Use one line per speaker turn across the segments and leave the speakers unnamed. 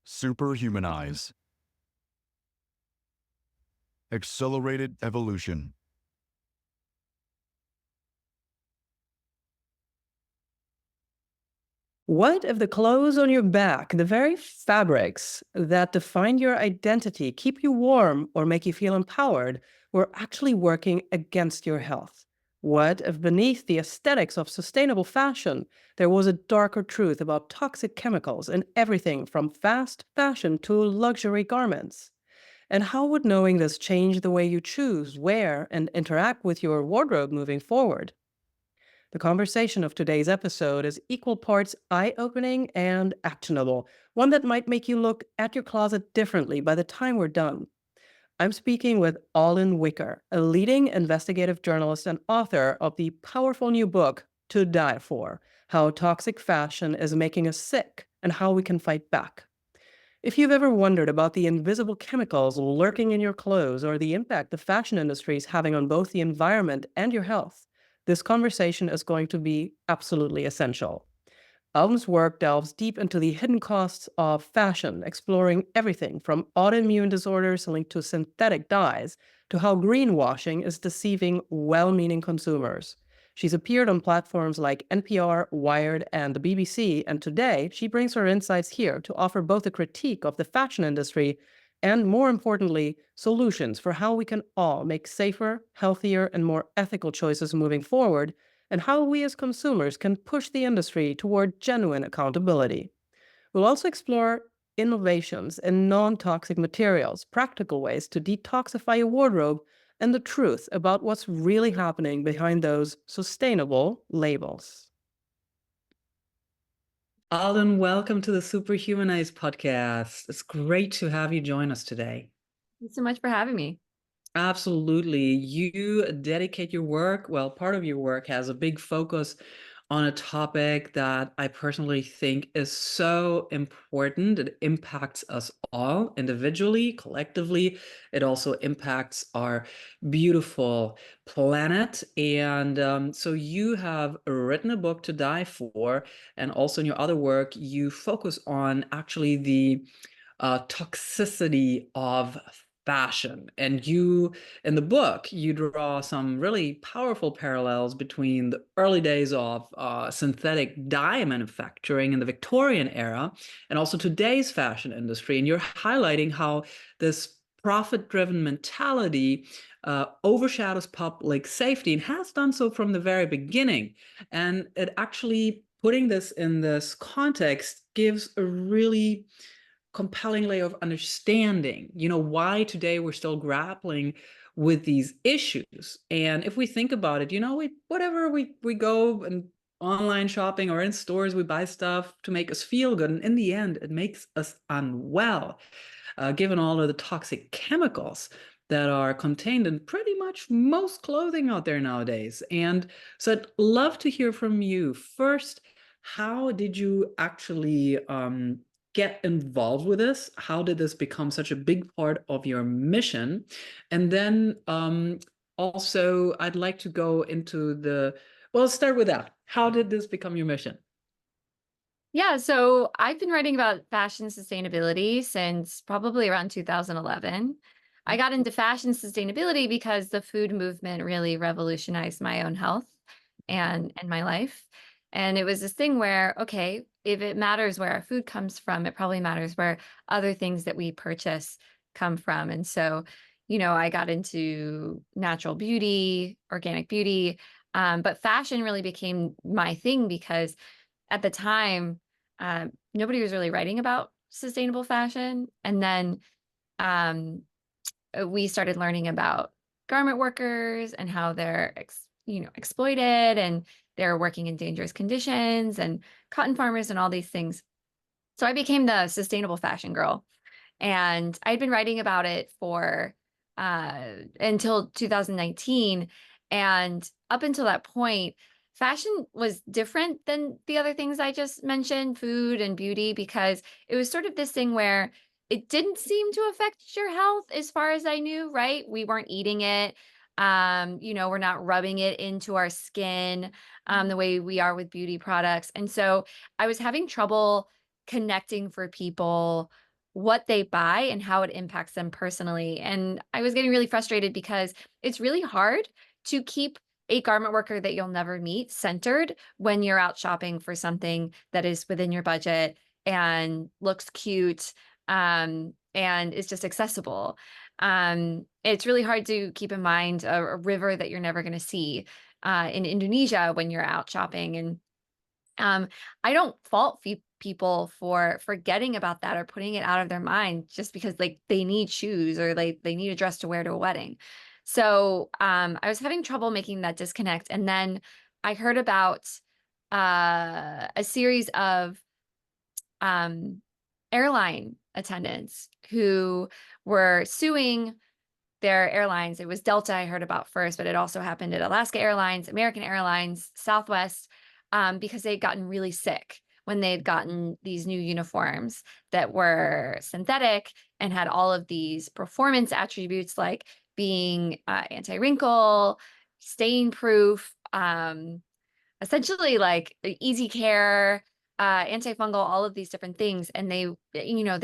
Superhumanize. Accelerated evolution.
What if the clothes on your back, the very fabrics that define your identity, keep you warm or make you feel empowered, were actually working against your health? What if beneath the aesthetics of sustainable fashion, there was a darker truth about toxic chemicals in everything from fast fashion to luxury garments? And how would knowing this change the way you choose, wear, and interact with your wardrobe moving forward? The conversation of today's episode is equal parts eye opening and actionable, one that might make you look at your closet differently by the time we're done. I'm speaking with Alden Wicker, a leading investigative journalist and author of the powerful new book, To Die For: How Toxic Fashion is Making Us Sick and How We Can Fight Back. If you've ever wondered about the invisible chemicals lurking in your clothes or the impact the fashion industry is having on both the environment and your health, this conversation is going to be absolutely essential. Alden's work delves deep into the hidden costs of fashion, exploring everything from autoimmune disorders linked to synthetic dyes to how greenwashing is deceiving well meaning consumers. She's appeared on platforms like NPR, Wired, and the BBC, and today she brings her insights here to offer both a critique of the fashion industry and, more importantly, solutions for how we can all make safer, healthier, and more ethical choices moving forward, and how we as consumers can push the industry toward genuine accountability. We'll also explore innovations in non toxic materials, practical ways to detoxify your wardrobe, and the truth about what's really happening behind those sustainable labels. Alden, welcome to the Superhumanized podcast. It's great to have you join us today.
Thanks so much for having me.
Absolutely. You dedicate your work, well, part of your work has a big focus on a topic that I personally think is so important. It impacts us all individually, collectively. It also impacts our beautiful planet. And so you have written a book, To Die For, and also in your other work, you focus on actually the toxicity of fashion. And you, in the book, you draw some really powerful parallels between the early days of synthetic dye manufacturing in the Victorian era and also today's fashion industry. And you're highlighting how this profit-driven mentality overshadows public safety and has done so from the very beginning. And it actually, putting this in this context, gives a really compelling layer of understanding, why today we're still grappling with these issues. And if we think about it, we go and online shopping or in stores, we buy stuff to make us feel good. And in the end, it makes us unwell, given all of the toxic chemicals that are contained in pretty much most clothing out there nowadays. And so I'd love to hear from you. First, how did you actually get involved with this? How did this become such a big part of your mission? And then also, I'd like to go into well, start with that. How did this become your mission?
Yeah, so I've been writing about fashion sustainability since probably around 2011. I got into fashion sustainability because the food movement really revolutionized my own health and my life. And it was this thing where, okay, if it matters where our food comes from, it probably matters where other things that we purchase come from. And so, I got into natural beauty, organic beauty, but fashion really became my thing because at the time, nobody was really writing about sustainable fashion. And then um, we started learning about garment workers and how they're exploited and they're working in dangerous conditions and cotton farmers and all these things. So I became the sustainable fashion girl, and I'd been writing about it for until 2019. And up until that point, fashion was different than the other things I just mentioned, food and beauty, because it was sort of this thing where it didn't seem to affect your health as far as I knew, right? We weren't eating it. We're not rubbing it into our skin the way we are with beauty products. And so I was having trouble connecting for people what they buy and how it impacts them personally. And I was getting really frustrated because it's really hard to keep a garment worker that you'll never meet centered when you're out shopping for something that is within your budget and looks cute, and is just accessible. It's really hard to keep in mind a river that you're never going to see in Indonesia when you're out shopping. And I don't fault people for forgetting about that or putting it out of their mind just because like they need shoes or like they need a dress to wear to a wedding. So I was having trouble making that disconnect. And then I heard about a series of airline attendants who were suing their airlines. It was Delta I heard about first, but it also happened at Alaska Airlines, American Airlines, Southwest, because they had gotten really sick when they had gotten these new uniforms that were synthetic and had all of these performance attributes like being anti-wrinkle, stain proof, essentially like easy care, antifungal, all of these different things. And they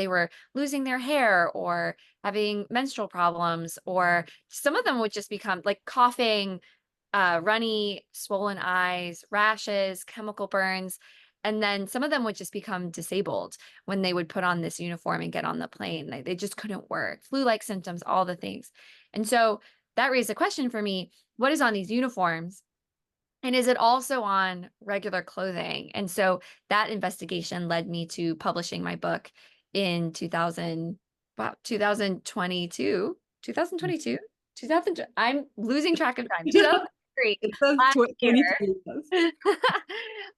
were losing their hair or having menstrual problems, or some of them would just become like coughing, runny, swollen eyes, rashes, chemical burns. And then some of them would just become disabled when they would put on this uniform and get on the plane. They just couldn't work, flu-like symptoms, all the things. And so that raised a question for me, what is on these uniforms? And is it also on regular clothing? And so that investigation led me to publishing my book in 2022, 2022, 2000, I'm losing track of time, 2003,
It says
last year.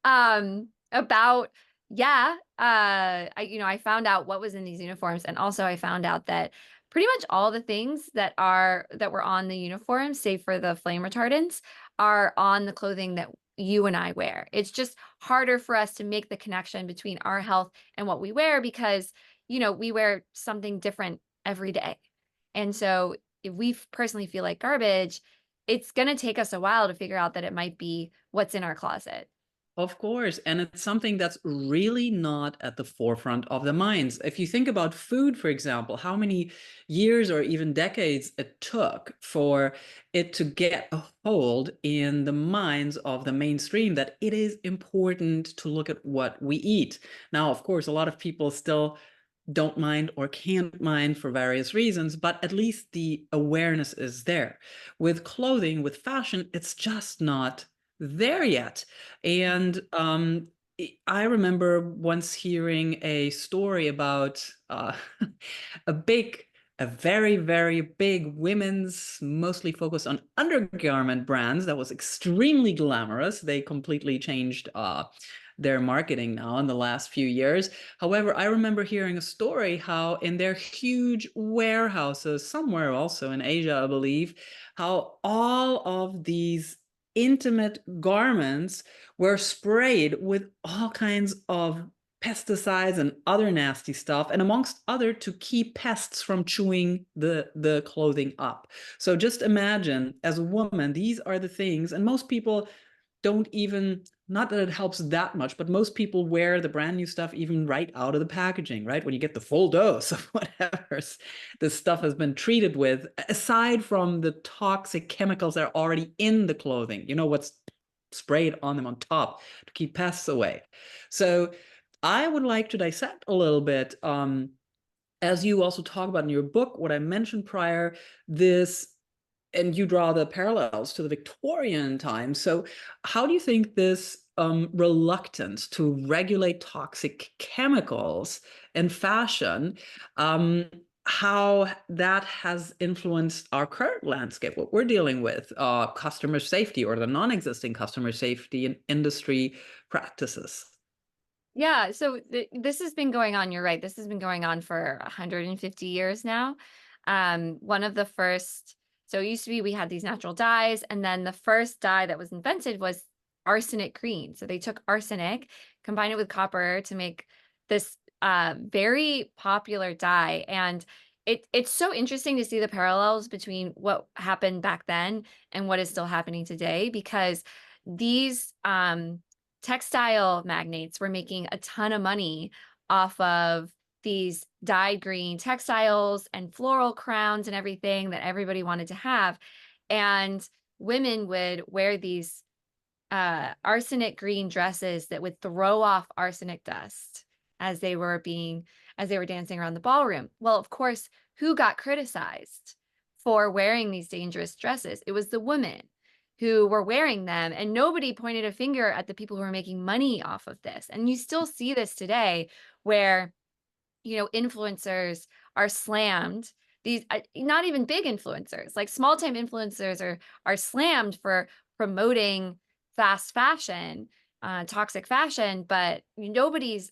2020.
About, yeah, I found out what was in these uniforms. And also I found out that pretty much all the things that were on the uniforms, save for the flame retardants, are on the clothing that you and I wear. It's just harder for us to make the connection between our health and what we wear because, we wear something different every day. And so if we personally feel like garbage, it's going to take us a while to figure out that it might be what's in our closet.
Of course, and it's something that's really not at the forefront of the minds. If you think about food, for example, how many years or even decades it took for it to get a hold in the minds of the mainstream that it is important to look at what we eat. Now, of course, a lot of people still don't mind or can't mind for various reasons, but at least the awareness is there. With clothing, with fashion, it's just not there yet. And I remember once hearing a story about a very, very big women's, mostly focused on undergarment brands that was extremely glamorous. They completely changed their marketing now in the last few years. However, I remember hearing a story how in their huge warehouses, somewhere also in Asia, I believe, how all of these intimate garments were sprayed with all kinds of pesticides and other nasty stuff, and amongst other to keep pests from chewing the clothing up. So just imagine, as a woman, these are the things, and most people don't even, not that it helps that much, but most people wear the brand new stuff even right out of the packaging, right? When you get the full dose of whatever this stuff has been treated with, aside from the toxic chemicals that are already in the clothing, what's sprayed on them on top to keep pests away. So I would like to dissect a little bit, as you also talk about in your book, what I mentioned prior, this, and you draw the parallels to the Victorian times. So how do you think this reluctance to regulate toxic chemicals in fashion, how that has influenced our current landscape, what we're dealing with, customer safety or the non-existing customer safety in industry practices?
Yeah, so this has been going on, you're right. This has been going on for 150 years now. One of the first, so it used to be we had these natural dyes, and then the first dye that was invented was arsenic green. So they took arsenic, combined it with copper to make this very popular dye. And it's so interesting to see the parallels between what happened back then and what is still happening today, because these textile magnates were making a ton of money off of these dyed green textiles and floral crowns and everything that everybody wanted to have. And women would wear these arsenic green dresses that would throw off arsenic dust as they were dancing around the ballroom. Well, of course, who got criticized for wearing these dangerous dresses? It was the women who were wearing them, and nobody pointed a finger at the people who were making money off of this. And you still see this today, where influencers are slammed. These not even big influencers, like small time influencers are slammed for promoting fast fashion, toxic fashion, but nobody's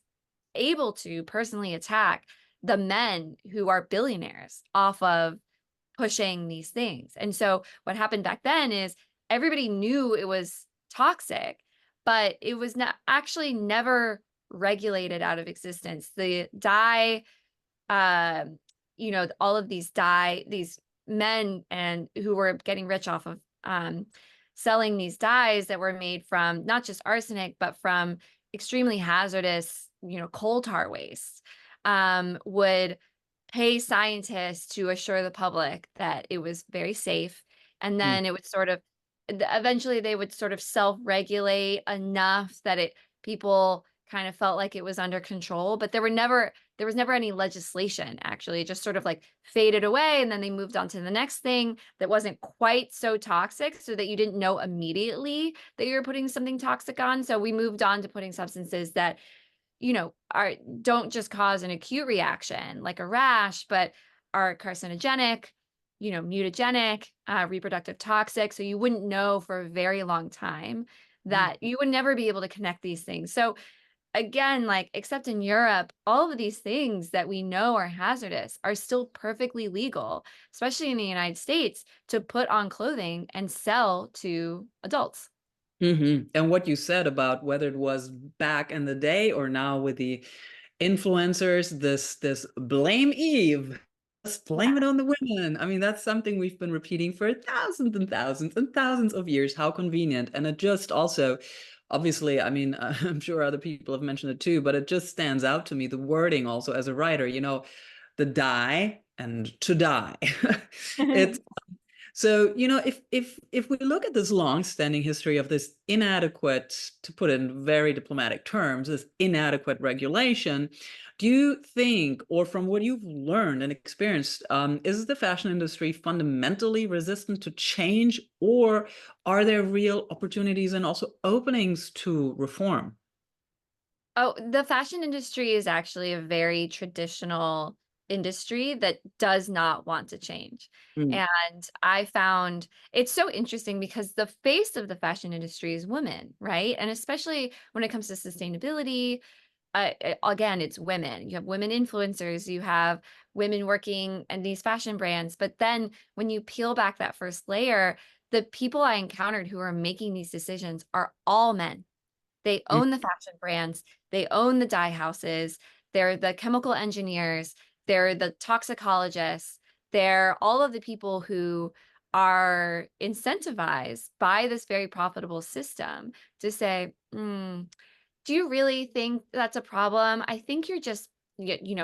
able to personally attack the men who are billionaires off of pushing these things. And so what happened back then is everybody knew it was toxic, but it was not actually never regulated out of existence. The dye, all of these men and who were getting rich off of selling these dyes that were made from not just arsenic, but from extremely hazardous, coal tar waste, would pay scientists to assure the public that it was very safe. And then it would eventually they would sort of self-regulate enough that people kind of felt like it was under control, but there was never any legislation. Actually, it just sort of like faded away, and then they moved on to the next thing that wasn't quite so toxic, so that you didn't know immediately that you were putting something toxic on. So we moved on to putting substances that don't just cause an acute reaction like a rash, but are carcinogenic, mutagenic, reproductive toxic. So you wouldn't know for a very long time, that you would never be able to connect these things. So again, like, except in Europe, all of these things that we know are hazardous are still perfectly legal, especially in the United States, to put on clothing and sell to adults.
And what you said about whether it was back in the day or now with the influencers, this blame Eve, just blame it on the women. I mean, that's something we've been repeating for thousands and thousands and thousands of years. How convenient. And it just also, obviously, I mean, I'm sure other people have mentioned it too, but it just stands out to me, the wording also as a writer, the die and to die. It's so, if we look at this long-standing history of this inadequate, to put it in very diplomatic terms, this inadequate regulation, do you think, or from what you've learned and experienced, is the fashion industry fundamentally resistant to change, or are there real opportunities and also openings to reform?
Oh, the fashion industry is actually a very traditional industry that does not want to change.
Mm,
And I found it's so interesting because the face of the fashion industry is women, right? And especially when it comes to sustainability, again, it's women. You have women influencers, you have women working in these fashion brands. But then when you peel back that first layer, the people I encountered who are making these decisions are all men. They
mm,
own the fashion brands, they own the dye houses, they're the chemical engineers, they're the toxicologists, they're all of the people who are incentivized by this very profitable system to say, do you really think that's a problem? I think you're just,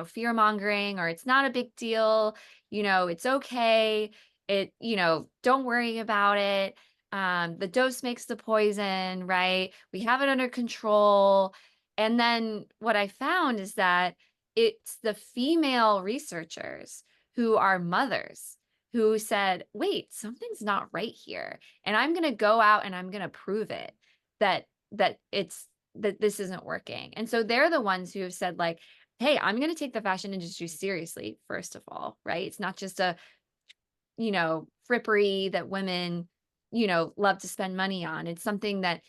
fear mongering, or it's not a big deal. It's okay. Don't worry about it. The dose makes the poison, right? We have it under control. And then what I found is that it's the female researchers who are mothers who said, wait, something's not right here. And I'm going to go out and I'm going to prove it that that this isn't working. And so they're the ones who have said, like, hey, I'm going to take the fashion industry seriously, first of all, right? It's not just a, frippery that women, love to spend money on. It's something that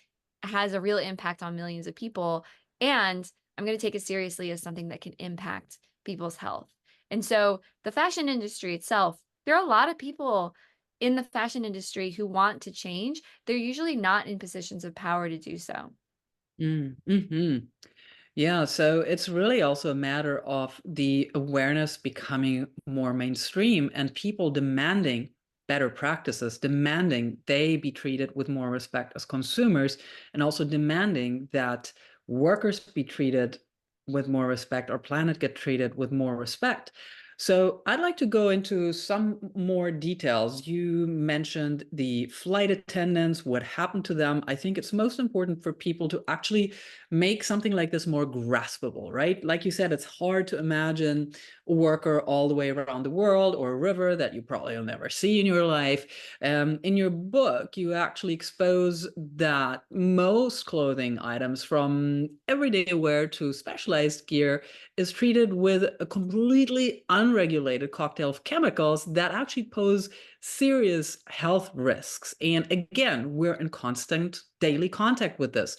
has a real impact on millions of people. And I'm going to take it seriously as something that can impact people's health. And so the fashion industry itself, there are a lot of people in the fashion industry who want to change. They're usually not in positions of power to do so.
mm-hmm. Yeah, so it's really also a matter of the awareness becoming more mainstream and people demanding better practices, demanding they be treated with more respect as consumers, and also demanding that workers be treated with more respect, our planet get treated with more respect. So I'd like to go into some more details. You mentioned the flight attendants, what happened to them. I think it's most important for people to actually make something like this more graspable, right? Like you said, it's hard to imagine a worker all the way around the world, or a river that you probably will never see in your life. In your book, you actually expose that most clothing items, from everyday wear to specialized gear, is treated with a completely unregulated cocktail of chemicals that actually pose serious health risks. And again, we're in constant daily contact with this.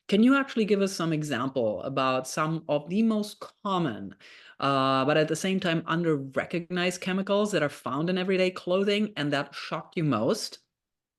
Can you actually give us some example about some of the most common, but at the same time under-recognized chemicals that are found in everyday clothing and that shocked you most?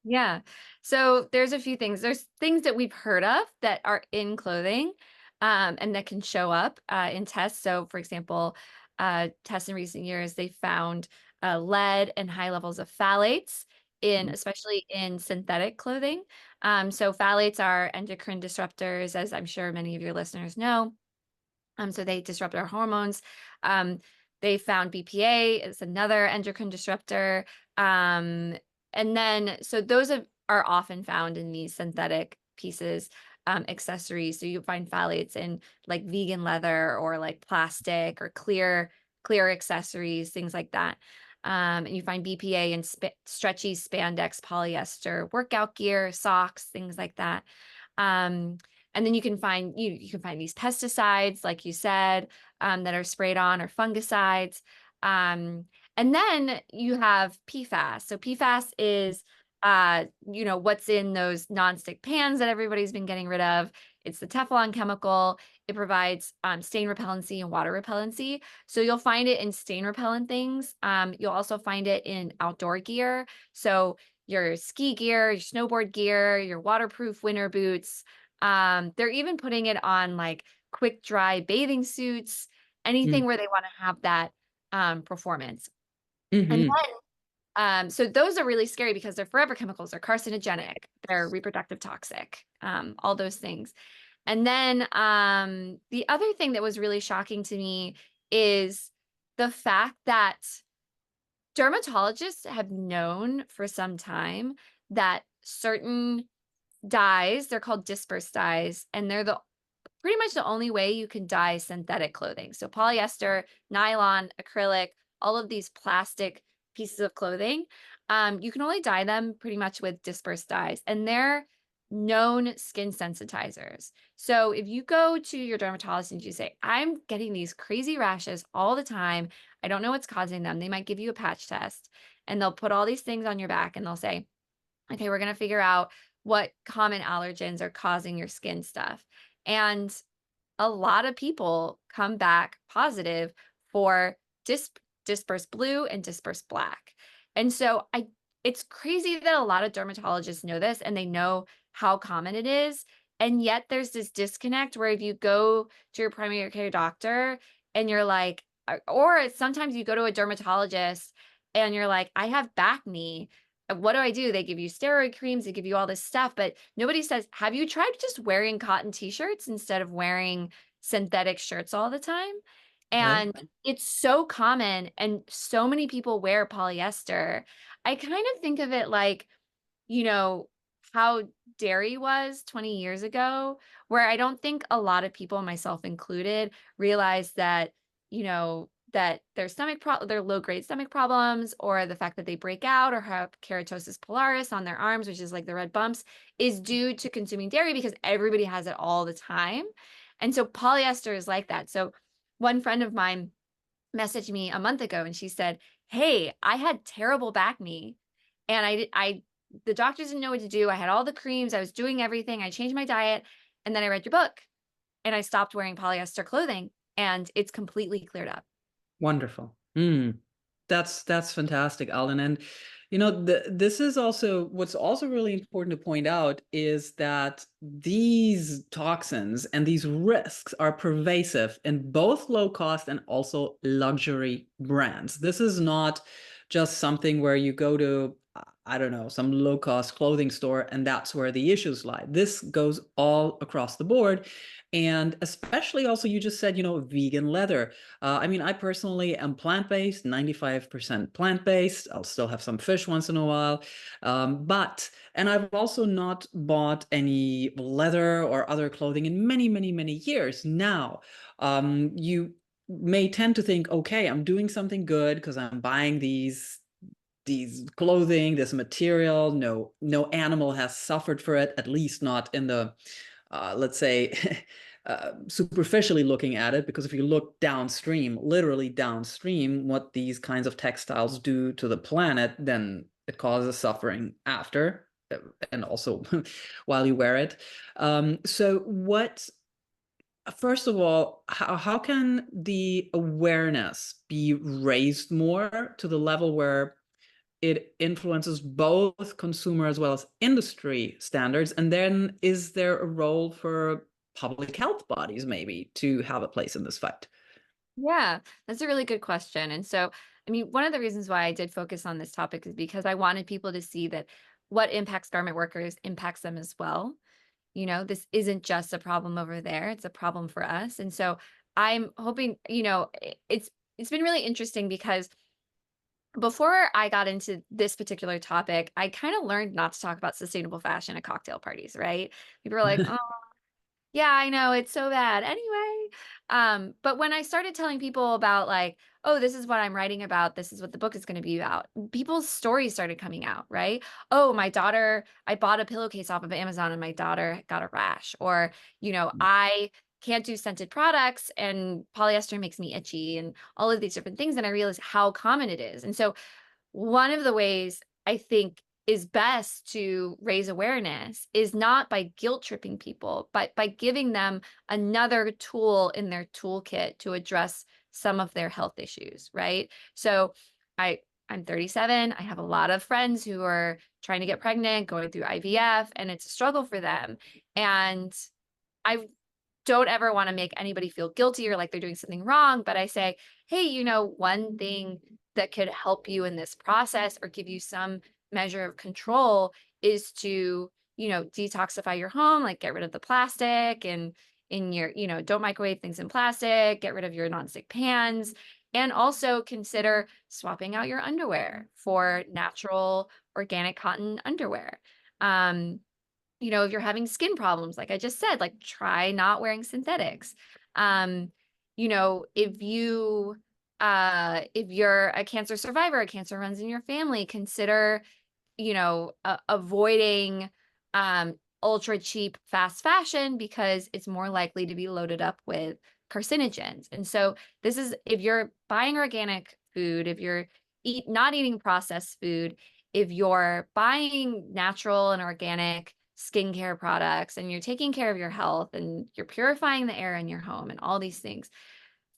Yeah. So there's a few things. There's things that we've heard of that are in clothing, and that can show up in tests. So, for example, tests in recent years, they found lead and high levels of phthalates in, especially in synthetic clothing. So phthalates are endocrine disruptors, as I'm sure many of your listeners know. So they disrupt our hormones. Um, they found BPA is another endocrine disruptor. And then, so those are often found in these synthetic pieces, accessories. So you find phthalates in like vegan leather, or like plastic, or clear accessories, things like that. And you find BPA in stretchy spandex, polyester, workout gear, socks, things like that. Um, and then you can find these pesticides, like you said, that are sprayed on, or fungicides. And then you have PFAS. So PFAS is what's in those nonstick pans that everybody's been getting rid of. It's the Teflon chemical. It provides stain repellency and water repellency. So you'll find it in stain repellent things. You'll also find it in outdoor gear. So your ski gear, your snowboard gear, your waterproof winter boots. They're even putting it on like quick dry bathing suits, anything where they want to have that performance. And
Mm-hmm.
then, so those are really scary because they're forever chemicals, they're carcinogenic, they're reproductive toxic, all those things. And then the other thing that was really shocking to me is the fact that dermatologists have known for some time that certain dyes, they're called dispersed dyes, and they're pretty much the only way you can dye synthetic clothing. So polyester, nylon, acrylic, all of these plastic pieces of clothing, you can only dye them pretty much with dispersed dyes, and they're known skin sensitizers. So if you go to your dermatologist and you say, I'm getting these crazy rashes all the time, I don't know what's causing them, they might give you a patch test, and they'll put all these things on your back, and they'll say, okay, we're going to figure out what common allergens are causing your skin stuff. And a lot of people come back positive for dispersed blue and dispersed black. And so it's crazy that a lot of dermatologists know this, and they know how common it is. And yet there's this disconnect where if you go to your primary care doctor and you're like, or sometimes you go to a dermatologist and you're like, I have back knee. What do? They give you steroid creams, they give you all this stuff, but nobody says, have you tried just wearing cotton t-shirts instead of wearing synthetic shirts all the time?
Right.
And it's so common, and so many people wear polyester. I kind of think of it like, you know, how dairy was 20 years ago, where I don't think a lot of people, myself included, realized that, that their low-grade stomach problems, or the fact that they break out or have keratosis pilaris on their arms, which is like the red bumps, is due to consuming dairy, because everybody has it all the time. And so polyester is like that. So one friend of mine messaged me a month ago, and she said, hey, I had terrible back knee, and the doctors didn't know what to do. I had all the creams, I was doing everything, I changed my diet, and then I read your book and I stopped wearing polyester clothing, and it's completely cleared up.
Wonderful. That's fantastic, Alden. And this is also what's also really important to point out, is that these toxins and these risks are pervasive in both low cost and also luxury brands. This is not just something where you go to, I don't know, some low-cost clothing store, and that's where the issues lie. This goes all across the board. And especially also, you just said, vegan leather. I mean, I personally am plant-based, 95% plant-based. I'll still have some fish once in a while. And I've also not bought any leather or other clothing in many, many, many years. Now, you may tend to think, okay, I'm doing something good because I'm buying these clothing, this material. No animal has suffered for it, at least not in the let's say superficially looking at it, because if you look downstream, literally downstream, what these kinds of textiles do to the planet, then it causes suffering after and also while you wear it. So what First of all, how can the awareness be raised more to the level where it influences both consumer as well as industry standards? And then is there a role for public health bodies maybe to have a place in this fight?
Yeah, that's a really good question. And so, I mean, one of the reasons why I did focus on this topic is because I wanted people to see that what impacts garment workers impacts them as well. This isn't just a problem over there, it's a problem for us. And so I'm hoping, it's been really interesting because before I got into this particular topic, I kind of learned not to talk about sustainable fashion at cocktail parties, right? People are like, oh, yeah, I know, it's so bad. Anyway, but when I started telling people about like, oh, this is what I'm writing about, this is what the book is going to be about, people's stories started coming out, right? Oh, my daughter, I bought a pillowcase off of Amazon and my daughter got a rash. Or, I can't do scented products and polyester makes me itchy and all of these different things. And I realized how common it is. And so one of the ways I think is best to raise awareness is not by guilt tripping people, but by giving them another tool in their toolkit to address some of their health issues, right? So I'm 37. I have a lot of friends who are trying to get pregnant, going through IVF, and it's a struggle for them. And I don't ever want to make anybody feel guilty or like they're doing something wrong, but I say, hey, one thing that could help you in this process or give you some measure of control is to, detoxify your home, like get rid of the plastic and in your, don't microwave things in plastic, get rid of your nonstick pans, and also consider swapping out your underwear for natural organic cotton underwear. If you're having skin problems, like I just said, like try not wearing synthetics. If you're a cancer survivor, a cancer runs in your family, consider, avoiding ultra cheap fast fashion because it's more likely to be loaded up with carcinogens. And so this is, if you're buying organic food, if you're not eating processed food, if you're buying natural and organic skincare products and you're taking care of your health and you're purifying the air in your home and all these things,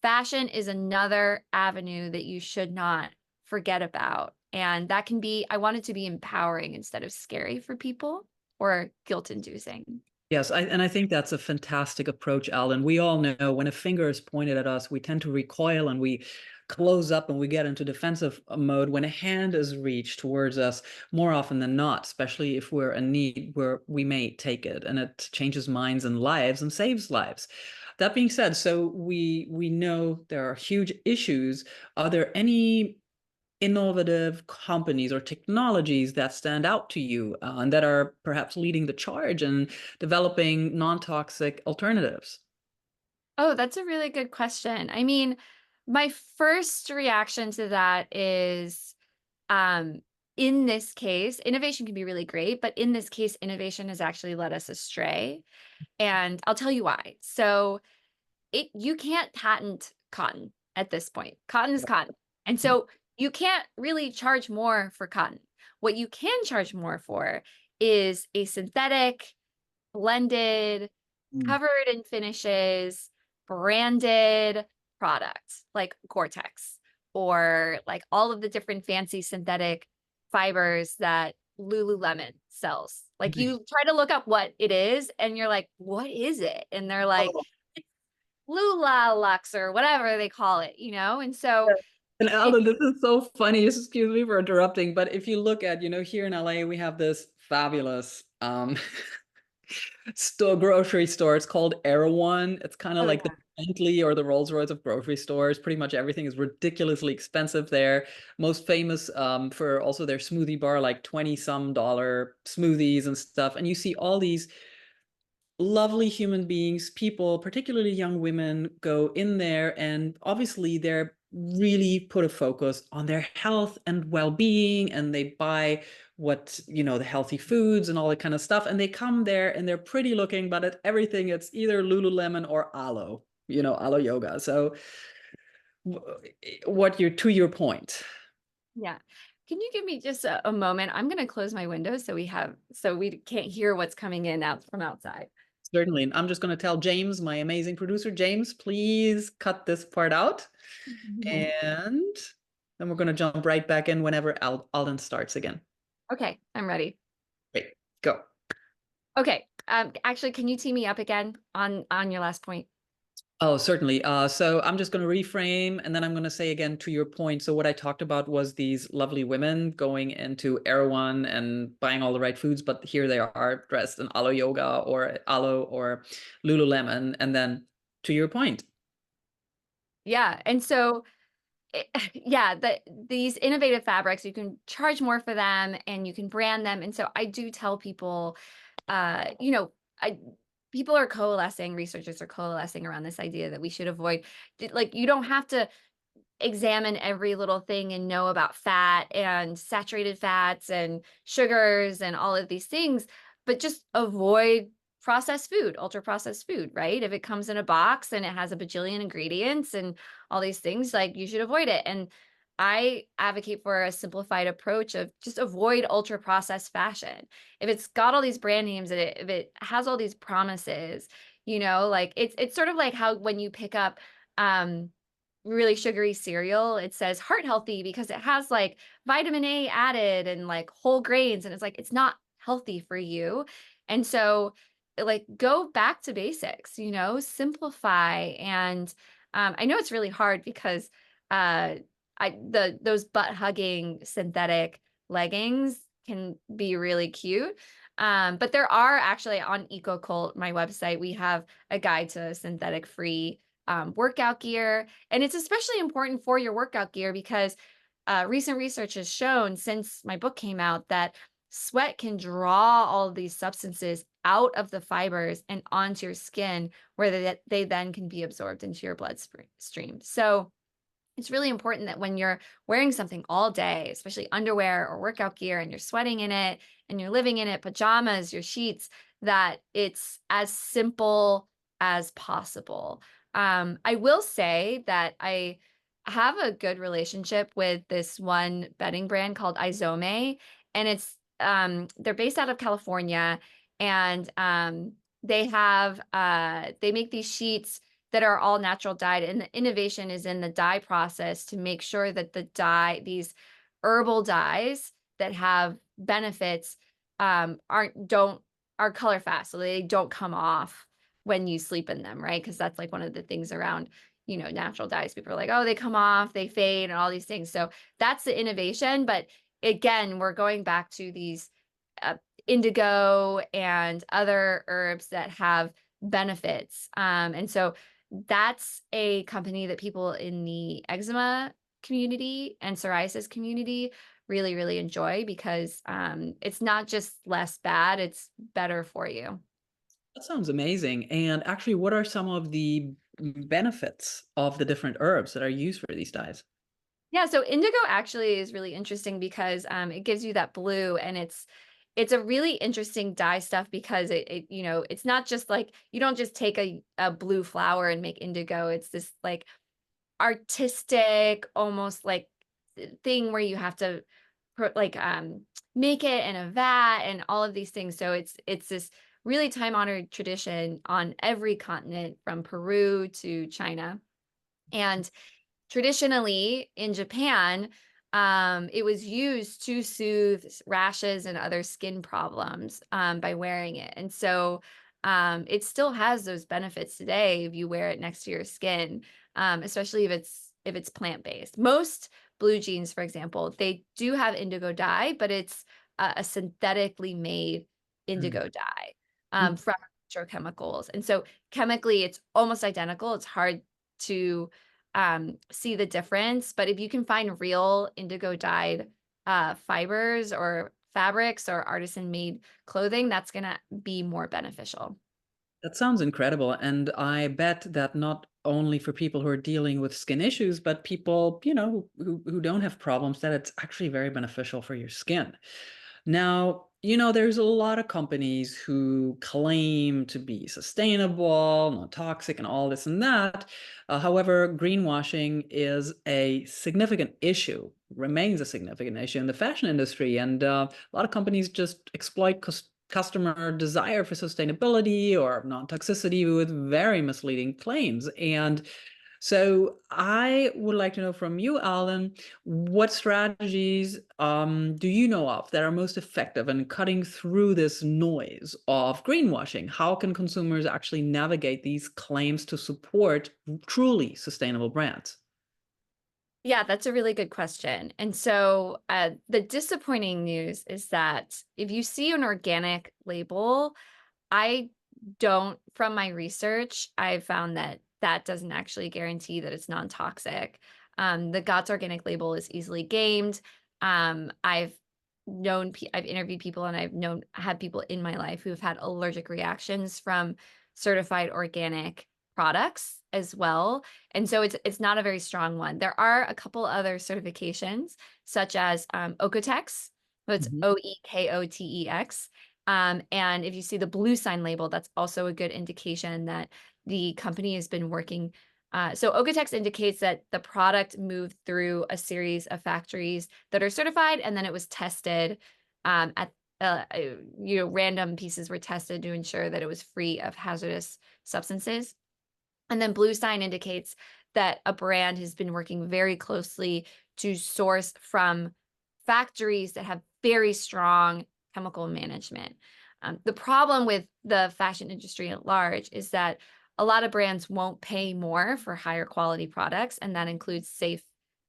fashion is another avenue that you should not forget about. And that can be, I want it to be empowering instead of scary for people or guilt inducing.
Yes, and I think that's a fantastic approach, Alden. We all know when a finger is pointed at us, we tend to recoil and we close up and we get into defensive mode. When a hand is reached towards us, more often than not, especially if we're in need, where we may take it, and it changes minds and lives and saves lives. That being said, so we know there are huge issues. Are there any innovative companies or technologies that stand out to you and that are perhaps leading the charge in developing non-toxic alternatives?
Oh, that's a really good question. I mean, my first reaction to that is, in this case, innovation can be really great, but in this case, innovation has actually led us astray. And I'll tell you why. So you can't patent cotton at this point. Cotton is cotton. And so you can't really charge more for cotton. What you can charge more for is a synthetic, blended, covered in finishes, branded product like Gore-Tex or like all of the different fancy synthetic fibers that Lululemon sells. Like you try to look up what it is and you're like, what is it? And they're like, Lula Lux or whatever they call it, And so
And Alden, this is so funny. Excuse me for interrupting, but if you look at, here in LA, we have this fabulous grocery store. It's called Airline. It's kind of
Oh,
like the
yeah.
Bentley or the Rolls Royce of grocery stores. Pretty much everything is ridiculously expensive there. Most famous for also their smoothie bar, like 20 some dollar smoothies and stuff. And you see all these lovely human beings, people, particularly young women, go in there, and obviously they're really put a focus on their health and well-being, and they buy the healthy foods and all that kind of stuff, and they come there and they're pretty looking, but at everything it's either Lululemon or Alo yoga. So to your point.
Yeah. Can you give me just a moment? I'm going to close my window so we can't hear what's coming in out from outside.
Certainly. And I'm just going to tell James, my amazing producer, James, please cut this part out. And then we're going to jump right back in whenever Alden starts again.
Okay, I'm ready.
Great, go.
Okay. Actually, can you tee me up again on your last point?
Oh, certainly. So I'm just going to reframe, and then I'm going to say again to your point. So what I talked about was these lovely women going into Erewhon and buying all the right foods, but here they are dressed in Alo Yoga or Alo or Lululemon. And then to your point.
Yeah. And so yeah, these innovative fabrics, you can charge more for them and you can brand them. And so I do tell people, you know, people are coalescing, researchers are coalescing around this idea that we should avoid, like, you don't have to examine every little thing and know about fat and saturated fats and sugars and all of these things, but just avoid processed food, ultra processed food, right? If it comes in a box and it has a bajillion ingredients and all these things, like, you should avoid it. And I advocate for a simplified approach of just avoid ultra processed fashion. If it's got all these brand names and if it has all these promises, like, it's sort of like how when you pick up really sugary cereal, it says heart healthy because it has like vitamin A added and like whole grains. And it's like, it's not healthy for you. And so, like, go back to basics, simplify. And I know it's really hard because those butt hugging synthetic leggings can be really cute. But there are actually on EcoCult, my website, we have a guide to synthetic free workout gear. And it's especially important for your workout gear because recent research has shown since my book came out that sweat can draw all of these substances out of the fibers and onto your skin where they then can be absorbed into your bloodstream. So it's really important that when you're wearing something all day, especially underwear or workout gear, and you're sweating in it and you're living in it, pajamas, your sheets, that it's as simple as possible. I will say that I have a good relationship with this one bedding brand called Izome, and they're based out of California, and they make these sheets that are all natural dyed, and the innovation is in the dye process to make sure that these herbal dyes that have benefits are color fast, so they don't come off when you sleep in them, right? Because that's like one of the things around natural dyes. People are like, oh, they come off, they fade, and all these things. So that's the innovation. But again, we're going back to these indigo and other herbs that have benefits, and so that's a company that people in the eczema community and psoriasis community really, really enjoy because it's not just less bad, it's better for you.
That sounds amazing. And actually, what are some of the benefits of the different herbs that are used for these dyes?
Yeah, so indigo actually is really interesting because it gives you that blue, and it's a really interesting dye stuff because it's not just like, you don't just take a blue flower and make indigo. It's this like artistic, almost like thing where you have to make it in a vat and all of these things. So it's this really time-honored tradition on every continent from Peru to China. And traditionally in Japan, it was used to soothe rashes and other skin problems by wearing it. And so it still has those benefits today if you wear it next to your skin, especially if it's if it's plant-based. Most blue jeans, for example, they do have indigo dye, but it's a synthetically made indigo dye
Mm.
from petrochemicals. And so chemically, it's almost identical. It's hard to see the difference, but if you can find real indigo dyed fibers or fabrics or artisan made clothing, that's going to be more beneficial.
That sounds incredible. And I bet that not only for people who are dealing with skin issues, but people, who don't have problems, that it's actually very beneficial for your skin. Now, there's a lot of companies who claim to be sustainable, not toxic, and all this and that. However, greenwashing is a significant issue, remains a significant issue in the fashion industry. And a lot of companies just exploit customer desire for sustainability or non-toxicity with very misleading claims. And so I would like to know from you, Alan, what strategies do you know of that are most effective in cutting through this noise of greenwashing? How can consumers actually navigate these claims to support truly sustainable brands?
Yeah, that's a really good question. And so the disappointing news is that if you see an organic label, I don't, from my research, I've found that that doesn't actually guarantee that it's non-toxic. The GOTS organic label is easily gamed. I've I've interviewed people and had people in my life who have had allergic reactions from certified organic products as well. And so it's not a very strong one. There are a couple other certifications, such as Oekotex. That's
Mhm.
Oekotex. And if you see the blue sign label, that's also a good indication that the company has been working. So Oekotex indicates that the product moved through a series of factories that are certified, and then it was tested at random pieces were tested to ensure that it was free of hazardous substances. And then blue sign indicates that a brand has been working very closely to source from factories that have very strong chemical management. The problem with the fashion industry at large is that a lot of brands won't pay more for higher quality products, and that includes safe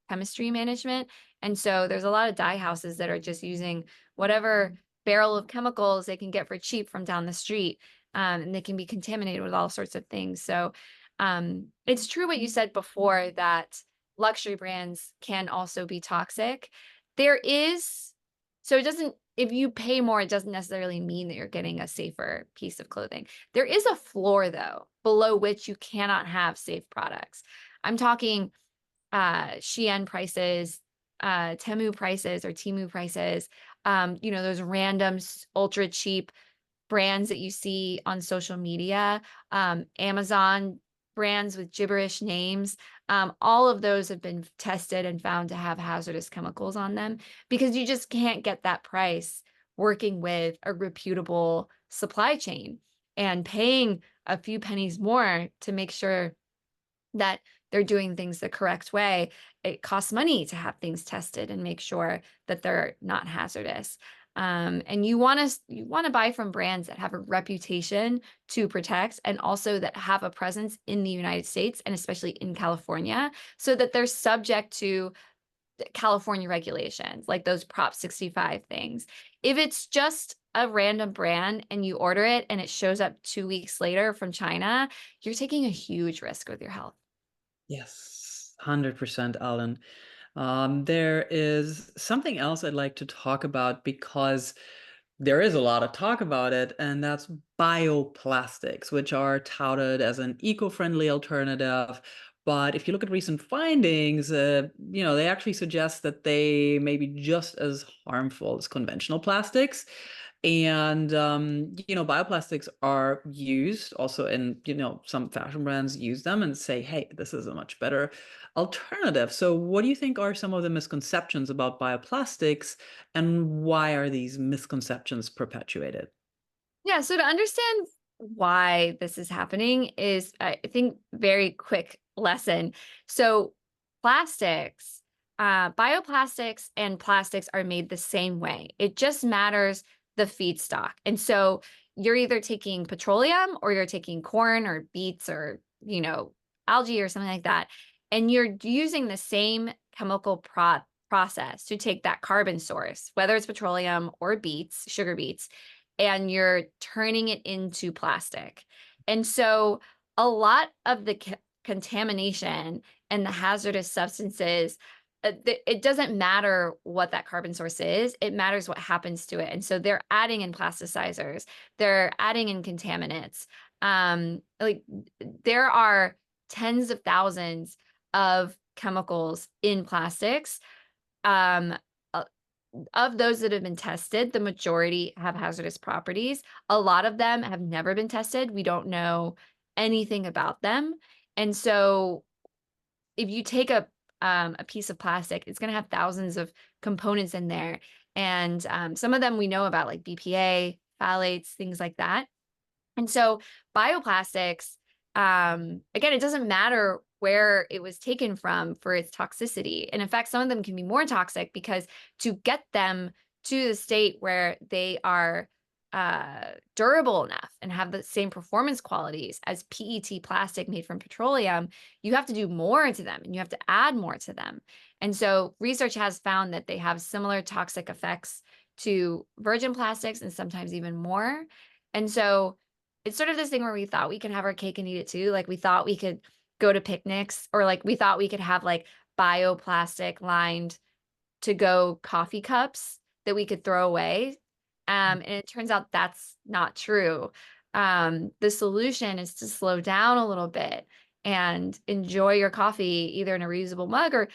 chemistry management. And so there's a lot of dye houses that are just using whatever barrel of chemicals they can get for cheap from down the street, and they can be contaminated with all sorts of things. So it's true what you said before, that luxury brands can also be toxic. There is, so it doesn't, if you pay more, it doesn't necessarily mean that you're getting a safer piece of clothing. There is a floor, though, below which you cannot have safe products. I'm talking Shein prices, Temu prices or Temu prices, those random ultra cheap brands that you see on social media, Amazon brands with gibberish names. All of those have been tested and found to have hazardous chemicals on them, because you just can't get that price working with a reputable supply chain and paying a few pennies more to make sure that they're doing things the correct way. It costs money to have things tested and make sure that they're not hazardous. And you want to buy from brands that have a reputation to protect, and also that have a presence in the United States and especially in California, so that they're subject to California regulations, like those Prop 65 things. If it's just a random brand and you order it and it shows up 2 weeks later from China, you're taking a huge risk with your health.
Yes, 100%, Alan. There is something else I'd like to talk about because there is a lot of talk about it, and that's bioplastics, which are touted as an eco-friendly alternative. But if you look at recent findings, they actually suggest that they may be just as harmful as conventional plastics. And bioplastics are used also in, some fashion brands use them and say, hey, this is a much better alternative. So what do you think are some of the misconceptions about bioplastics, and why are these misconceptions perpetuated?
Yeah, so to understand why this is happening is, I think, very quick lesson. So plastics, bioplastics and plastics are made the same way. It just matters the feedstock. And so you're either taking petroleum or you're taking corn or beets or, algae or something like that. and you're using the same chemical process to take that carbon source, whether it's petroleum or beets, sugar beets, and you're turning it into plastic. And so a lot of the contamination and the hazardous substances, it doesn't matter what that carbon source is, it matters what happens to it. And so they're adding in plasticizers, they're adding in contaminants. Like there are tens of thousands of chemicals in plastics. Uh, of those that have been tested, the majority have hazardous properties. A lot of them have never been tested. We don't know anything about them. And so if you take a piece of plastic, it's going to have thousands of components in there. And some of them we know about, like BPA, phthalates, things like that. And so bioplastics, again, it doesn't matter where it was taken from for its toxicity. And in fact, some of them can be more toxic because to get them to the state where they are durable enough and have the same performance qualities as PET plastic made from petroleum, you have to do more to them and you have to add more to them. And so research has found that they have similar toxic effects to virgin plastics and sometimes even more. And so it's sort of this thing where we thought we could have our cake and eat it too. Like we thought we could go to picnics, or like we thought we could have like bioplastic lined to go coffee cups that we could throw away. And it turns out that's not true. The solution is to slow down a little bit and enjoy your coffee either in a reusable mug, or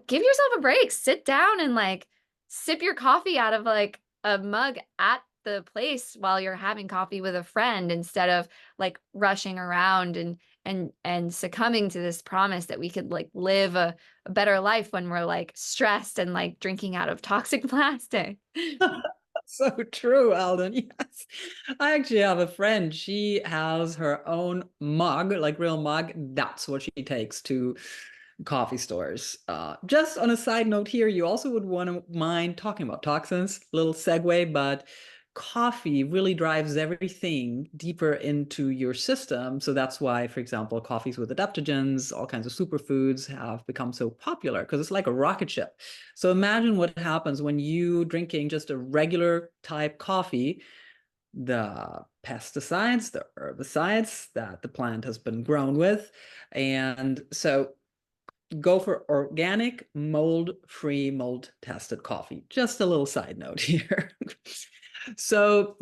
give yourself a break. Sit down and like sip your coffee out of like a mug at the place while you're having coffee with a friend, instead of like rushing around and succumbing to this promise that we could like live a better life when we're like stressed and like drinking out of toxic plastic.
So true, Alden. Yes. I actually have a friend. She has her own mug, like real mug. That's what she takes to coffee stores. Just on a side note here, you also would want to mind talking about toxins, little segue, but coffee really drives everything deeper into your system. So that's why, for example, coffees with adaptogens, all kinds of superfoods have become so popular, because it's like a rocket ship. So imagine what happens when you drinking just a regular type coffee, the pesticides, the herbicides that the plant has been grown with. And so go for organic, mold-free, mold-tested coffee. Just a little side note here. So,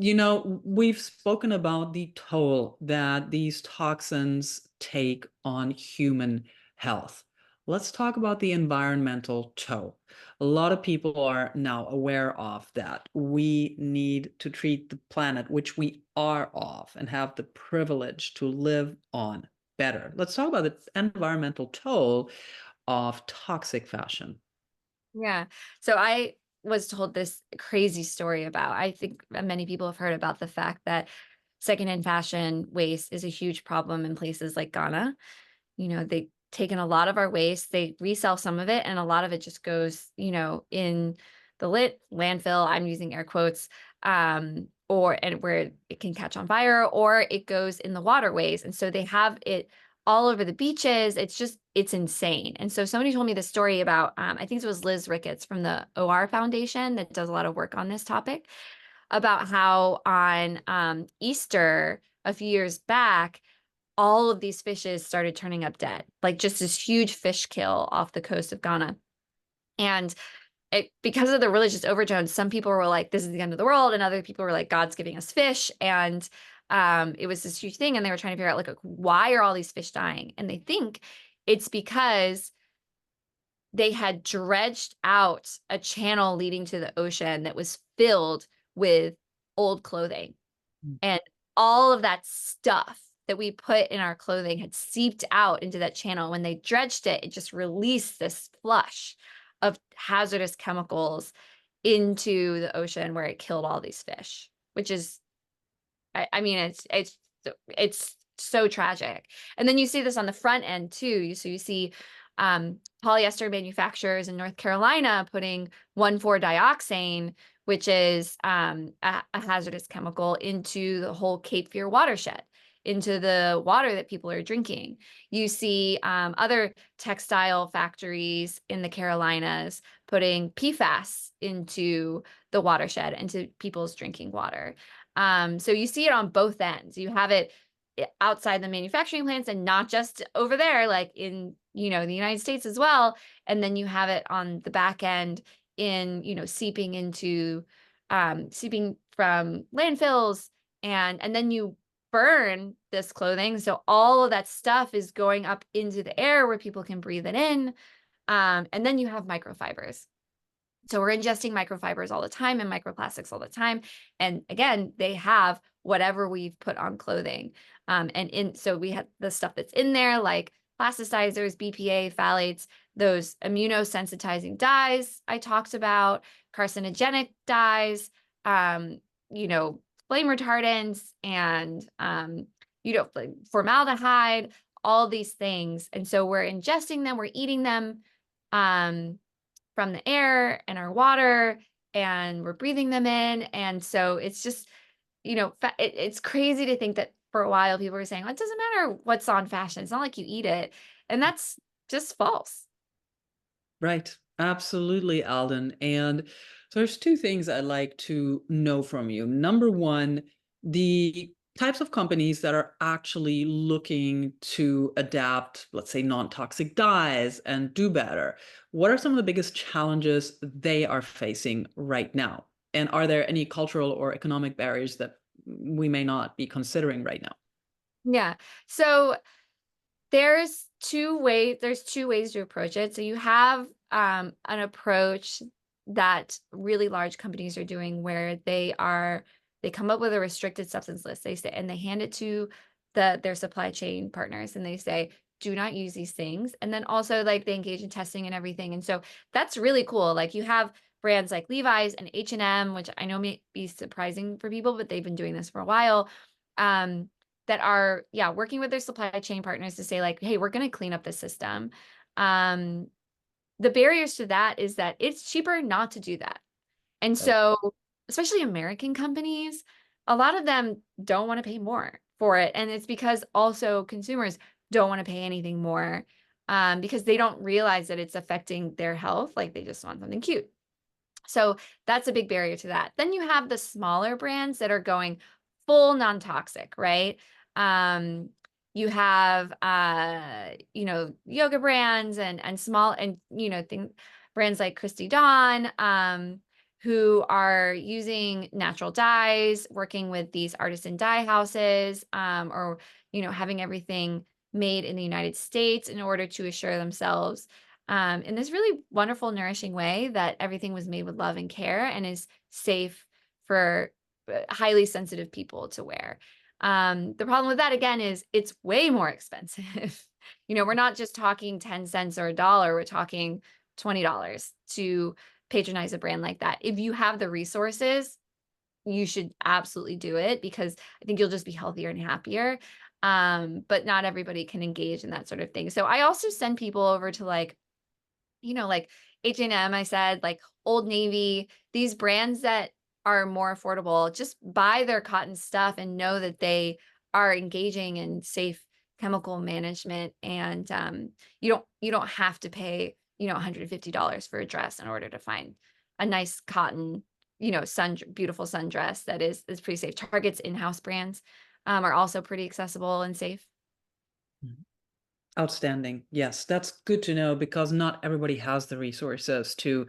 we've spoken about the toll that these toxins take on human health. Let's talk about the environmental toll. A lot of people are now aware of that. We need to treat the planet, which we are of, and have the privilege to live on, better. Let's talk about the environmental toll of toxic fashion.
Yeah. So I was told this crazy story about, I think many people have heard about the fact that secondhand fashion waste is a huge problem in places like Ghana. They've taken a lot of our waste, they resell some of it, and a lot of it just goes, in the lit landfill, I'm using air quotes, and where it can catch on fire, or it goes in the waterways. And so they have it all over the beaches. It's insane. And so somebody told me this story about, I think it was Liz Ricketts from the OR Foundation that does a lot of work on this topic, about how on Easter a few years back, all of these fishes started turning up dead, like just this huge fish kill off the coast of Ghana. And because of the religious overtones, some people were like, this is the end of the world. And other people were like, God's giving us fish. And it was this huge thing. And they were trying to figure out, like, why are all these fish dying? And they think it's because they had dredged out a channel leading to the ocean that was filled with old clothing. And all of that stuff that we put in our clothing had seeped out into that channel. When they dredged it, it just released this flush of hazardous chemicals into the ocean, where it killed all these fish, which is, I mean, it's so tragic. And then you see this on the front end too. So you see polyester manufacturers in North Carolina putting 1,4-dioxane, which is a hazardous chemical, into the whole Cape Fear watershed. into the water that people are drinking. You see other textile factories in the Carolinas putting PFAS into the watershed, into people's drinking water. So you see it on both ends. You have it outside the manufacturing plants and not just over there, like in, the United States as well. And then you have it on the back end in, seeping into, seeping from landfills, and then you burn this clothing. So all of that stuff is going up into the air where people can breathe it in. And then you have microfibers. So we're ingesting microfibers all the time and microplastics all the time. And again, they have whatever we've put on clothing. So we have the stuff that's in there, like plasticizers, BPA, phthalates, those immunosensitizing dyes I talked about, carcinogenic dyes, flame retardants, and, like formaldehyde, all these things. And so we're ingesting them, we're eating them, from the air and our water, and we're breathing them in. And so it's just, it's crazy to think that for a while people were saying, well, it doesn't matter what's on fashion. It's not like you eat it. And that's just false.
Right. Absolutely, Alden. And so there's two things I'd like to know from you. Number one, the types of companies that are actually looking to adapt, let's say, non-toxic dyes and do better. What are some of the biggest challenges they are facing right now? And are there any cultural or economic barriers that we may not be considering right now?
Yeah. So there's two ways to approach it. So you have an approach that really large companies are doing, where they come up with a restricted substance list. They say, and they hand it to their supply chain partners, and they say, do not use these things. And then also, like, they engage in testing and everything. And so that's really cool. Like, you have brands like Levi's and H&M, which I know may be surprising for people, but they've been doing this for a while. That are, working with their supply chain partners to say, like, hey, we're going to clean up the system. The barriers to that is that it's cheaper not to do that. And so, especially American companies, a lot of them don't want to pay more for it. And it's because also consumers don't want to pay anything more, because they don't realize that it's affecting their health. Like, they just want something cute. So that's a big barrier to that. Then you have the smaller brands that are going full non-toxic, right? You have yoga brands and small, and brands like Christy Dawn, who are using natural dyes, working with these artisan dye houses, or having everything made in the United States in order to assure themselves, in this really wonderful, nourishing way, that everything was made with love and care and is safe for highly sensitive people to wear. The problem with that, again, is it's way more expensive. We're not just talking 10 cents or $1, we're talking $20 to patronize a brand like that. If you have the resources, you should absolutely do it, because I think you'll just be healthier and happier. But not everybody can engage in that sort of thing. So I also send people over to, like H&M, I said, like Old Navy, these brands that are more affordable. Just buy their cotton stuff and know that they are engaging in safe chemical management. And you don't have to pay $150 for a dress in order to find a nice cotton beautiful sundress that is pretty safe. Target's in-house brands are also pretty accessible and safe.
Outstanding. Yes, that's good to know, because not everybody has the resources to,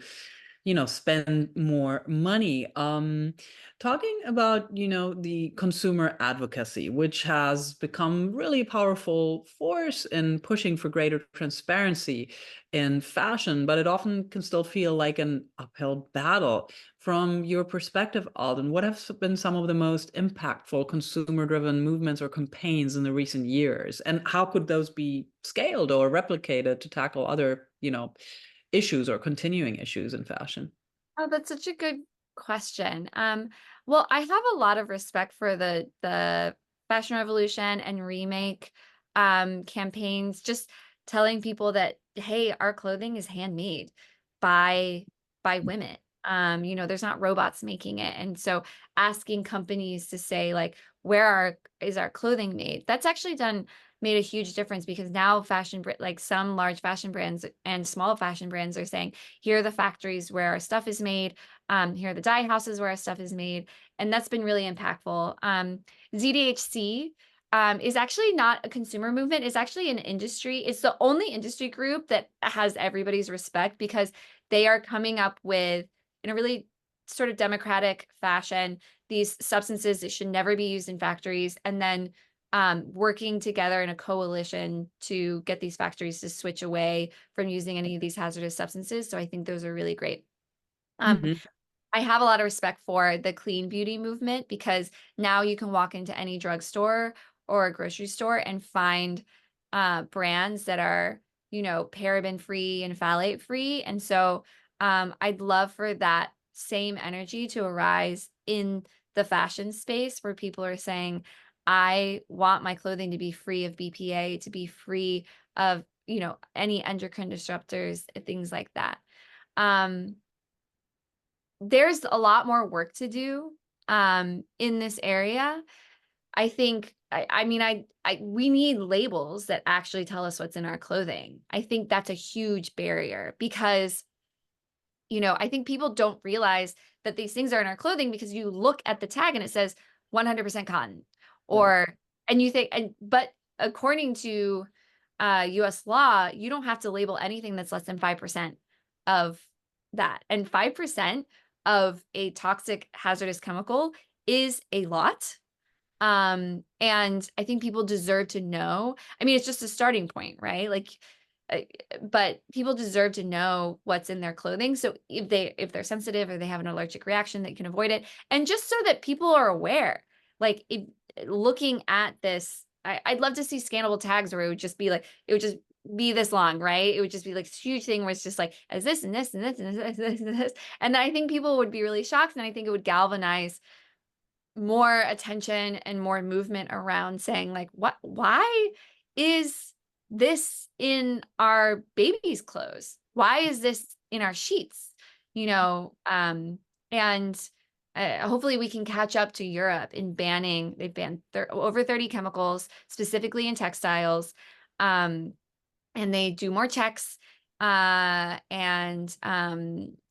spend more money. Talking about, the consumer advocacy, which has become really a powerful force in pushing for greater transparency in fashion, but it often can still feel like an uphill battle. From your perspective, Alden, what have been some of the most impactful consumer-driven movements or campaigns in the recent years? And how could those be scaled or replicated to tackle other, issues or continuing issues in fashion?
Oh, that's such a good question. Well, I have a lot of respect for the fashion revolution and remake campaigns, just telling people that, hey, our clothing is handmade by women. There's not robots making it. And so asking companies to say like, where is our clothing made? That's actually made a huge difference, because now like some large fashion brands and small fashion brands are saying, here are the factories where our stuff is made. Here are the dye houses where our stuff is made. And that's been really impactful. ZDHC is actually not a consumer movement. It's actually an industry. It's the only industry group that has everybody's respect, because they are coming up with, in a really sort of democratic fashion, these substances that should never be used in factories, and then working together in a coalition to get these factories to switch away from using any of these hazardous substances. So I think those are really great. I have a lot of respect for the clean beauty movement, because now you can walk into any drugstore or a grocery store and find brands that are, paraben free and phthalate free. And so I'd love for that same energy to arise in the fashion space, where people are saying, I want my clothing to be free of BPA, to be free of, any endocrine disruptors, things like that. There's a lot more work to do in this area. I think, we need labels that actually tell us what's in our clothing. I think that's a huge barrier, because, I think people don't realize that these things are in our clothing, because you look at the tag and it says 100% cotton, or, and you think, but according to US law, you don't have to label anything that's less than 5% of that. And 5% of a toxic hazardous chemical is a lot. And I think people deserve to know. I mean, it's just a starting point, right? Like, but people deserve to know what's in their clothing. So if they're sensitive or they have an allergic reaction, they can avoid it. And just so that people are aware, like, looking at this, I'd love to see scannable tags where it would just be like, it would just be this long, right? It would just be like this huge thing where it's just like, as this and this and this and this and this. And I think people would be really shocked. And I think it would galvanize more attention and more movement around saying like, why is this in our baby's clothes? Why is this in our sheets? And hopefully we can catch up to Europe in banning. They've banned over 30 chemicals, specifically in textiles. And they do more checks. And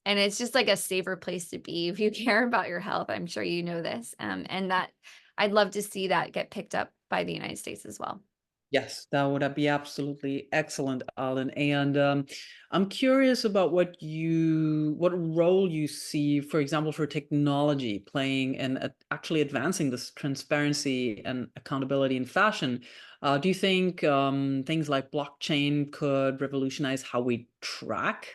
it's just like a safer place to be if you care about your health. I'm sure you know this. And that I'd love to see that get picked up by the United States as well.
Yes, that would be absolutely excellent, Alan. And I'm curious about what role you see, for example, for technology playing and actually advancing this transparency and accountability in fashion. Do you think things like blockchain could revolutionize how we track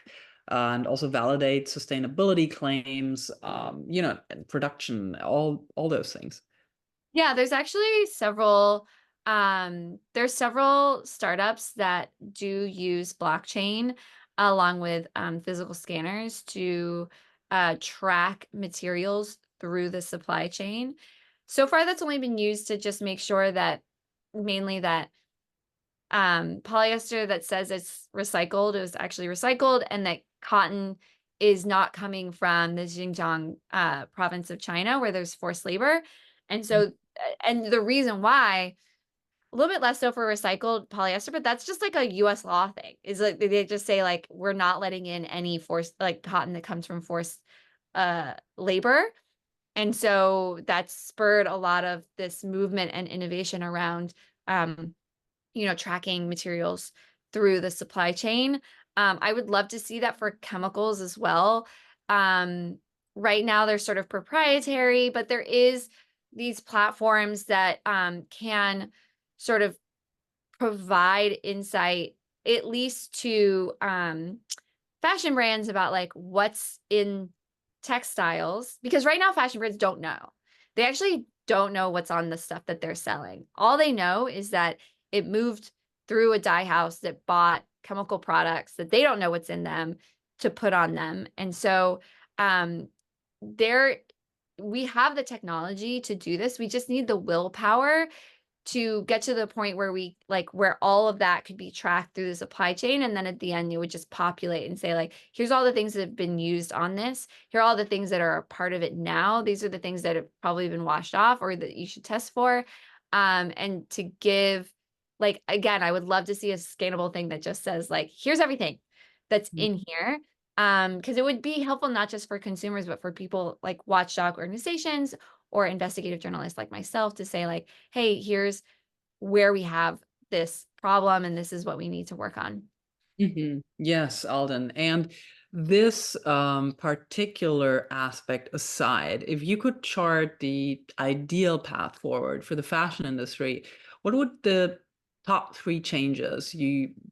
and also validate sustainability claims, and production, all those things?
Yeah, there's actually there's several startups that do use blockchain along with physical scanners to track materials through the supply chain. So far, that's only been used to just make sure that mainly that polyester that says it's recycled is actually recycled, and that cotton is not coming from the Xinjiang province of China, where there's forced labor. And so, and the reason why, a little bit less so for recycled polyester, but that's just like a US law thing, is like they just say like, we're not letting in any forced, like cotton that comes from forced labor. And so that spurred a lot of this movement and innovation around tracking materials through the supply chain. I would love to see that for chemicals as well. Right now they're sort of proprietary, but there is these platforms that can sort of provide insight, at least to fashion brands, about like what's in textiles, because right now fashion brands don't know. They actually don't know what's on the stuff that they're selling. All they know is that it moved through a dye house that bought chemical products that they don't know what's in them to put on them. And so we have the technology to do this. We just need the willpower to get to the point where where all of that could be tracked through the supply chain. And then at the end, you would just populate and say, like, here's all the things that have been used on this. Here are all the things that are a part of it now. These are the things that have probably been washed off or that you should test for. And to give, like, again, I would love to see a scannable thing that just says, like, here's everything that's in here. Because it would be helpful not just for consumers, but for people like watchdog organizations or investigative journalists like myself to say, like, hey, here's where we have this problem and this is what we need to work on.
Yes, Alden. And this particular aspect aside, if you could chart the ideal path forward for the fashion industry, what would the top 3 changes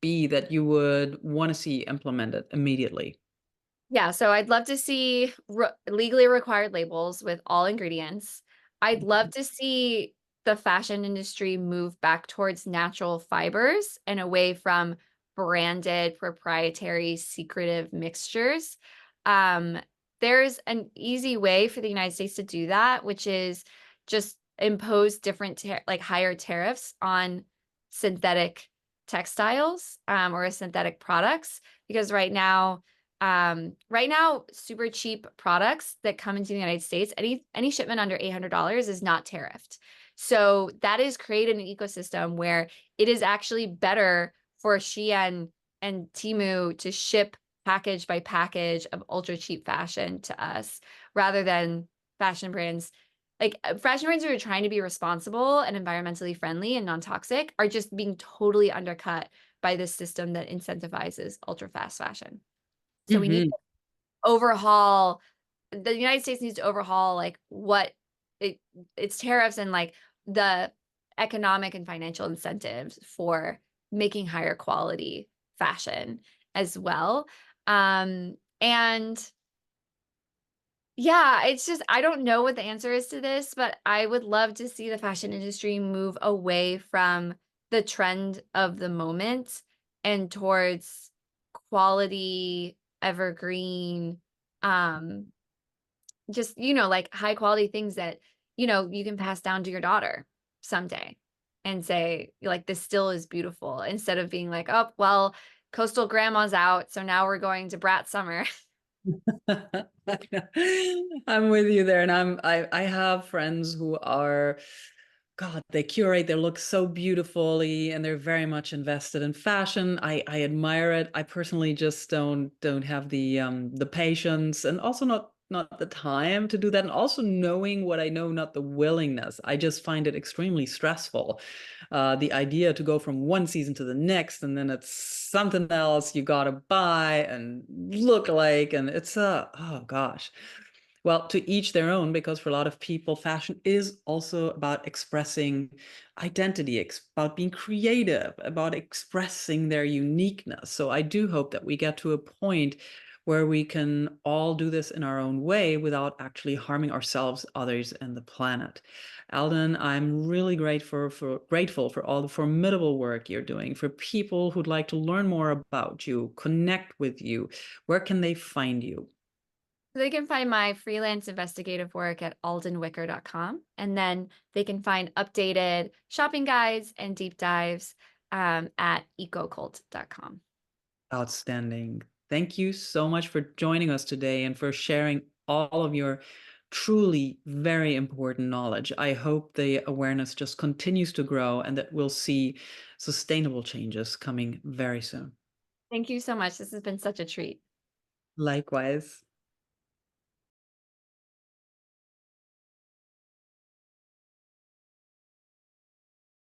be that you would want to see implemented immediately?
Yeah, so I'd love to see legally required labels with all ingredients. I'd love to see the fashion industry move back towards natural fibers and away from branded, proprietary, secretive mixtures. Um, there's an easy way for the United States to do that, which is just impose different like higher tariffs on synthetic textiles or synthetic products, because right now, super cheap products that come into the United States, any shipment under $800 is not tariffed. So that is created an ecosystem where it is actually better for Shein and Temu to ship package by package of ultra cheap fashion to us rather than fashion brands. Like fashion brands who are trying to be responsible and environmentally friendly and non-toxic are just being totally undercut by this system that incentivizes ultra fast fashion. So we need to overhaul, the United States needs to overhaul like what its tariffs and like the economic and financial incentives for making higher quality fashion as well. And yeah, it's just, I don't know what the answer is to this, but I would love to see the fashion industry move away from the trend of the moment and towards quality, evergreen, just, like high quality things that, you can pass down to your daughter someday and say, like, this still is beautiful, instead of being like, oh, well, coastal grandma's out, so now we're going to Brat Summer.
I'm with you there, and I have friends who are, God, they curate their look so beautifully, and they're very much invested in fashion. I admire it. I personally just don't have the patience, and also not the time to do that, and also knowing what I know, not the willingness. I just find it extremely stressful. The idea to go from one season to the next, and then it's something else you gotta buy and look like, and it's oh gosh. Well, to each their own, because for a lot of people, fashion is also about expressing identity, about being creative, about expressing their uniqueness. So I do hope that we get to a point where we can all do this in our own way without actually harming ourselves, others, and the planet. Alden, I'm really grateful for all the formidable work you're doing. For people who'd like to learn more about you, connect with you, where can they find you?
So they can find my freelance investigative work at aldenwicker.com, and then they can find updated shopping guides and deep dives at ecocult.com.
Outstanding. Thank you so much for joining us today and for sharing all of your truly very important knowledge. I hope the awareness just continues to grow and that we'll see sustainable changes coming very soon.
Thank you so much. This has been such a treat.
Likewise.